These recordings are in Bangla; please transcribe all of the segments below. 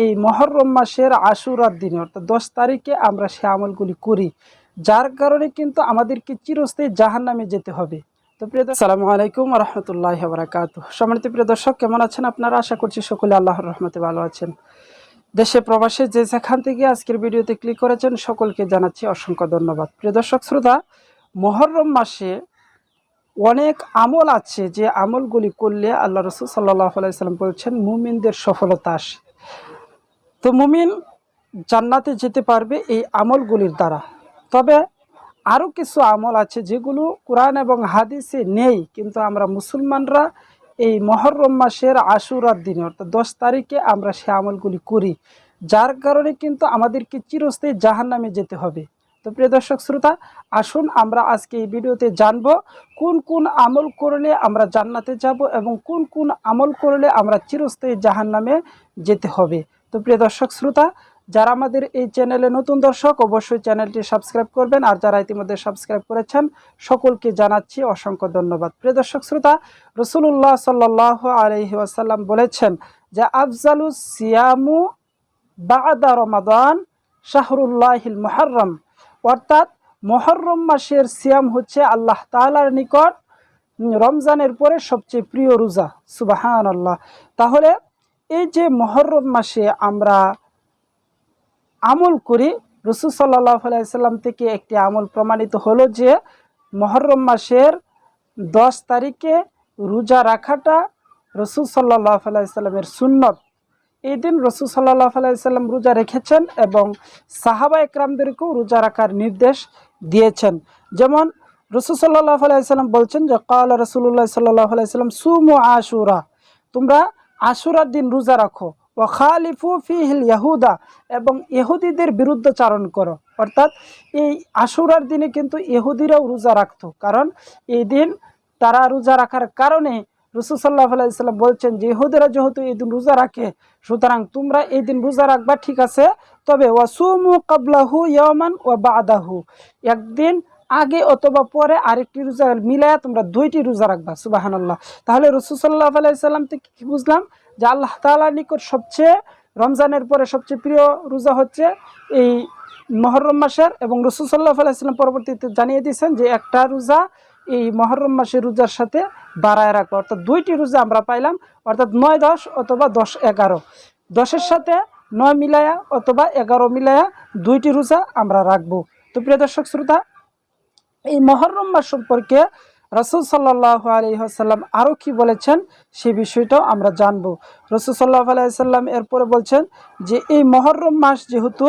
এই মহররম মাসের আশুরার দিনে অর্থাৎ 10 তারিখে আমরা সে আমলগুলি করি, যার কারণে কিন্তু আমাদেরকে চিরস্থায়ী জাহান্নামে যেতে হবে। তো প্রিয় আসসালামু আলাইকুম ওয়া রাহমাতুল্লাহি ওয়া বারাকাতুহু। সম্মানিত প্রিয় দর্শক, কেমন আছেন আপনারা? আশা করছি সকলে আল্লাহর রহমতে ভালো আছেন। দেশে প্রবাসে যে যেখান থেকে আজকের ভিডিওতে ক্লিক করেছেন সকলকে জানাচ্ছি অসংখ্য ধন্যবাদ। প্রিয় দর্শক শ্রোতা, মহররম মাসে অনেক আমল আছে যে আমলগুলি করলে আল্লাহ রাসূল সাল্লাল্লাহু আলাইহি সাল্লাম বলছেন মুমিনদের সফলতা আসে। তো মুমিন জান্নাতে যেতে পারবে এই আমলগুলির দ্বারা। তবে আরও কিছু আমল আছে যেগুলো কোরআন এবং হাদিসে নেই, কিন্তু আমরা মুসলমানরা এই মহররম মাসের আশুরার দিনে অর্থাৎ 10 তারিখে আমরা সে আমলগুলি করি, যার কারণে কিন্তু আমাদেরকে চিরস্থায়ী জাহান্নামে যেতে হবে। তো প্রিয় দর্শক শ্রোতা, আসুন আমরা আজকে এই ভিডিওতে জানব কোন কোন আমল করলে আমরা জান্নাতে যাব এবং কোন কোন আমল করলে আমরা চিরস্থায়ী জাহান্নামে যেতে হবে। তো প্রিয় দর্শক শ্রোতা, যারা আমাদের এই চ্যানেলে নতুন দর্শক অবশ্যই চ্যানেলটি সাবস্ক্রাইব করবেন, আর যারা ইতিমধ্যে সাবস্ক্রাইব করেছেন সকলকে জানাচ্ছি অসংখ্য ধন্যবাদ। প্রিয় দর্শক শ্রোতা, রাসূলুল্লাহ সাল্লাল্লাহু আলাইহি ওয়াসাল্লাম বলেছেন যে আফজালুস সিয়ামু বা'দা রমাদান শাহরুল্লাহিল মুহাররম, অর্থাৎ মুহররম মাসের সিয়াম হচ্ছে আল্লাহ তাআলার নিকট রমজানের পরে সবচেয়ে প্রিয় রোজা। সুবহানাল্লাহ। তাহলে এই যে মুহররম মাসে আমরা আমল করি, রাসূল সাল্লাল্লাহু আলাইহি সাল্লাম থেকে একটি আমল প্রমাণিত হলো যে মুহররম মাসের 10 তারিখে রোজা রাখাটা রাসূল সাল্লাল্লাহু আলাইহি সাল্লামের সুন্নত। এই দিন রাসূল সাল্লাল্লাহু আলাইহি সাল্লাম রোজা রেখেছেন এবং সাহাবা একরামদেরকেও রোজা রাখার নির্দেশ দিয়েছেন। যেমন রাসূল সাল্লাল্লাহু আলাইহি সাল্লাম বলছেন যে ক্বালা রাসূলুল্লাহ সাল্লাল্লাহু আলাইহি সাল্লাম সুমু আশুরা, তোমরা আশুরার দিন রোজা রাখো, ওয়া খালিফু ফিহিল ইয়াহুদা, এবং ইহুদিদের বিরুদ্ধাচারণ করো। অর্থাৎ এই আশুরার দিনে কিন্তু ইহুদিরাও রোজা রাখতো, কারণ এই দিন তারা রোজা রাখার কারণে রাসূল সাল্লাল্লাহু আলাইহি সাল্লাম বলছেন যে ইহুদিরা যেহেতু এই দিন রোজা রাখে, সুতরাং তোমরা এই দিন রোজা রাখবা, ঠিক আছে, তবে ওয়াসুমু ক্বাবলাহু ইয়াওমান ওয়া বা'দাহু, একদিন আগে অথবা পরে আরেকটি রোজা মিলায়া তোমরা 2টি রোজা রাখবা। সুবহানাল্লাহ। তাহলে রাসূল সাল্লাল্লাহু আলাইহি সাল্লাম থেকে কি বুঝলাম যে আল্লাহ তাআলার নিকট সবচেয়ে রমজানের পরে সবচেয়ে প্রিয় রোজা হচ্ছে এই মুহররম মাসের, এবং রাসূল সাল্লাল্লাহু আলাইহি সাল্লাম পরবর্তীতে জানিয়ে দিয়েছেন যে একটা রোজা এই মুহররম মাসের রোজার সাথে বাড়ায় রাখো, অর্থাৎ 2টি রোজা আমরা পাইলাম, অর্থাৎ 9-10 অথবা 10-11, 10-এর সাথে 9 মিলায়া অথবা 11 মিলায়া 2টি রোজা আমরা রাখবো। তো প্রিয় দর্শক শ্রোতা, এই মুহররম মাস সম্পর্কে রাসূল সাল্লাল্লাহু আলাইহি ওয়াসাল্লাম আরও কি বলেছেন সে বিষয়টাও আমরা জানব। রাসূল সাল্লাল্লাহু আলাইহি ওয়াসাল্লাম এরপরে বলছেন যে এই মুহররম মাস যেহেতু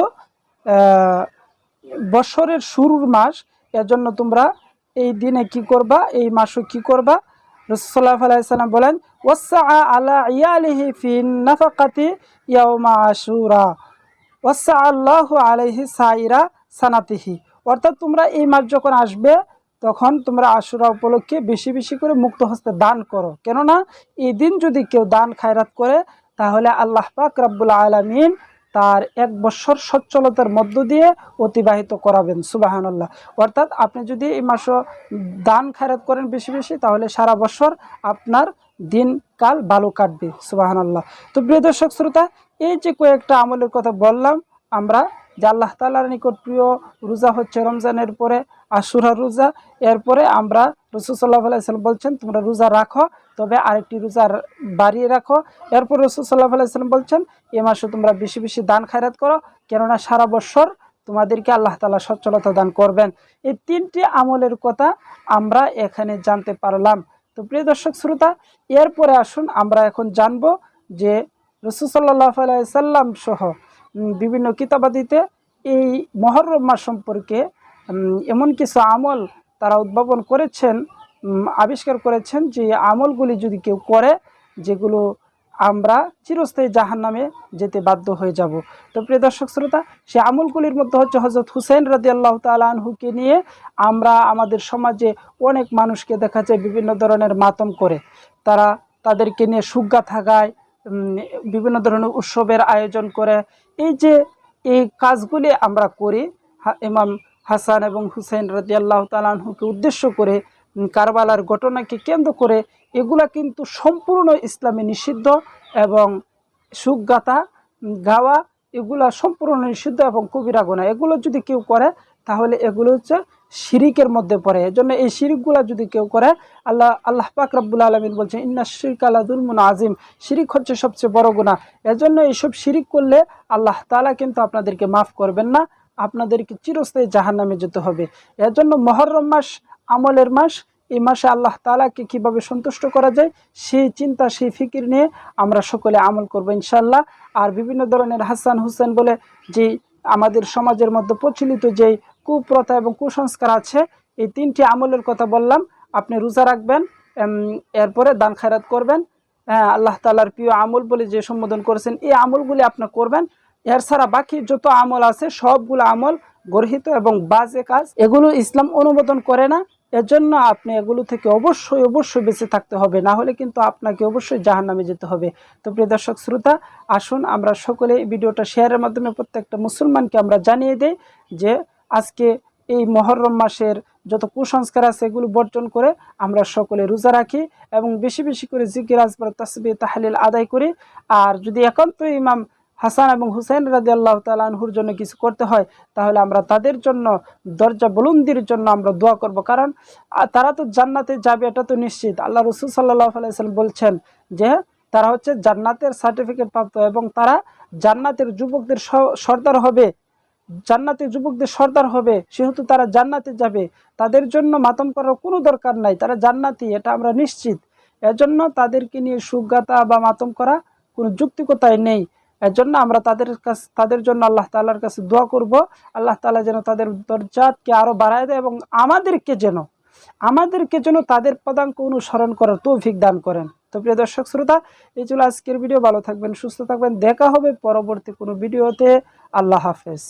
বছরের শুরুর মাস, এজন্য তোমরা এই দিনে কি করবা, এই মাসে কি করবা। রাসূল সাল্লাল্লাহু আলাইহি ওয়াসাল্লাম বলেন ওয়াসআ আলা ইয়ালিহি ফিন নাফাকাতি ইয়াউমা আশুরা ওয়াসআ আল্লাহু আলাইহি সাইরা সানাতিহি, অর্থাৎ তোমরা এই মাস যখন আসবে তখন তোমরা আশুরা উপলক্ষে বেশি বেশি করে মুক্ত হস্তে দান করো, কেননা এই দিন যদি কেউ দান খায়রাত করে তাহলে আল্লাহ পাক রব্বুল আলামিন তার 1 বছর সচ্ছলতার মধ্য দিয়ে অতিবাহিত করাবেন। সুবহানাল্লাহ। অর্থাৎ আপনি যদি এই মাসে দান খায়রাত করেন বেশি বেশি, তাহলে সারা বছর আপনার দিনকাল ভালো কাটবে। সুবহানাল্লাহ। তো প্রিয় দর্শক শ্রোতা, এই যে কয়েকটা আমলের কথা বললাম আমরা, যে আল্লাহ তাআলার নিকট প্রিয় রোজা হচ্ছে রমজানের পরে আশুরার রোজা, এরপরে আমরা রাসূল সাল্লাল্লাহু আলাইহি সাল্লাম বলছেন তোমরা রোজা রাখো, তবে আরেকটি রোজা বাড়িয়ে রাখো। এরপর রাসূল সাল্লাল্লাহু আলাইহি সাল্লাম বলছেন এই মাসে তোমরা বেশি বেশি দান খায়রাত করো, কেননা সারা বছর তোমাদেরকে আল্লাহ তাআলা সচ্ছলতা দান করবেন। এই 3টি আমলের কথা আমরা এখানে জানতে পারলাম। তো প্রিয় দর্শক শ্রোতা, এরপরে আসুন আমরা এখন জানব যে রাসূল সাল্লাল্লাহু আলাইহি সাল্লাম সহ বিভিন্ন কিতাবাদিতে এই মুহররম মাস সম্পর্কে এমন কিছু আমল তারা উদ্ভাবন করেছেন, আবিষ্কার করেছেন, যে আমলগুলি যদি কেউ করে যেগুলো আমরা চিরস্থায়ী জাহান্নামে যেতে বাধ্য হয়ে যাব। তো প্রিয় দর্শক শ্রোতা, সে আমলগুলির মধ্যে হচ্ছে হযরত হুসাইন রাদিয়াল্লাহু তাআলা আনহুকে নিয়ে আমরা আমাদের সমাজে অনেক মানুষকে দেখা যায় বিভিন্ন ধরনের মাতম করে, তারা তাদেরকে নিয়ে সুগ্গা থাকায় বিভিন্ন ধরনের উৎসবের আয়োজন করে। এই যে এই কাজগুলি আমরা করি ইমাম হাসান এবং হুসাইন রাদিয়াল্লাহু তাআলা আনহুকে উদ্দেশ্য করে, কারবালার ঘটনাকে কেন্দ্র করে, এগুলা কিন্তু সম্পূর্ণ ইসলামে নিষিদ্ধ এবং সুগ্গাতা গাওয়া এগুলো সম্পূর্ণ নিষিদ্ধ এবং কবিরা গুনাহ। এগুলো যদি কেউ করে তাহলে এগুলো হচ্ছে শিরিকের মধ্যে পড়ে। এজন্য এই শিরিকগুলো যদি কেউ করে, আল্লাহ পাক রব্বুল আলামিন বলছেন ইন্না শিরকা লাযুলমুন আযীম, শিরিক হচ্ছে সবচেয়ে বড় গুনাহ। এজন্য এইসব শিরিক করলে আল্লাহ তাআলা কিন্তু আপনাদেরকে মাফ করবেন না, আপনাদেরকে চিরস্থায়ী জাহান্নামে যেতে হবে। এজন্য মুহররম মাস আমলের মাস। এই মাসে আল্লাহ তাআলাকে কিভাবে সন্তুষ্ট করা যায় সেই চিন্তা, সেই ফিকির নিয়ে আমরা সকলে আমল করব ইনশাআল্লাহ। আর বিভিন্ন ধরনের হাসান হুসেন বলে যে আমাদের সমাজের মধ্যে প্রচলিত যেই কুপ্রথা এবং কুসংস্কার আছে, এই 3টি আমলের কথা বললাম। আপনি রোজা রাখবেন, এরপরে দান খায়রাত করবেন, আল্লাহ তাআলার প্রিয় আমল বলে যে সম্বোধন করেছেন এই আমলগুলি আপনি করবেন। এর ছাড়া বাকি যত আমল আছে সবগুলো আমল গর্হিত এবং বাজে কাজ, এগুলো ইসলাম অনুমোদন করে না। এজন্য আপনি এগুলো থেকে অবশ্যই বেঁচে থাকতে হবে, না হলে কিন্তু আপনাকে অবশ্যই জাহান্নামে যেতে হবে। তো প্রিয় দর্শক শ্রোতা, আসুন আমরা সকলে এই ভিডিওটা শেয়ারের মাধ্যমে প্রত্যেকটা মুসলমানকে আমরা জানিয়ে দেই যে আজকে এই মুহররম মাসের যত কুসংস্কার আছে এগুলো বর্জন করে আমরা সকলে রোজা রাখি এবং বেশি বেশি করে জিকির, আজকার, তাসবিহ, তাহলিল আদায় করি। আর যদি একান্ত ইমাম হাসান এবং হুসাইন রাদিয়াল্লাহু তাআলা আনহুর জন্য কিছু করতে হয় তাহলে আমরা তাদের জন্য দরজা বুলন্দির জন্য আমরা দোয়া করব, কারণ তারা তো জান্নাতে যাবে এটা তো নিশ্চিত। আল্লাহ রাসূল সাল্লাল্লাহু আলাইহি ওয়াসাল্লাম বলছেন যে তারা হচ্ছে জান্নাতের সার্টিফিকেট প্রাপ্ত এবং তারা জান্নাতের যুবকদের সর্দার হবে, জান্নাতের যুবকদের সর্দার হবে, সেহেতু তারা জান্নাতে যাবে। তাদের জন্য মাতম করার কোনো দরকার নাই, তারা জান্নাতি, এটা আমরা নিশ্চিত। এজন্য তাদেরকে নিয়ে সুগাতা বা মাতম করা কোনো যৌক্তিকতাই নেই। এজন্য আমরা তাদের জন্য আল্লাহ তাআলার কাছে দোয়া করব, আল্লাহ তাআলা যেন তাদের দরজাতকে আরো বাড়ায় দেয় এবং আমাদেরকে যেন তাদের পদাঙ্ক অনুসরণ করার তৌফিক দান করেন। তো প্রিয় দর্শক শ্রোতা, এই ছিল আজকের ভিডিও। ভালো থাকবেন, সুস্থ থাকবেন, দেখা হবে পরবর্তী কোনো ভিডিওতে। আল্লাহ হাফেজ।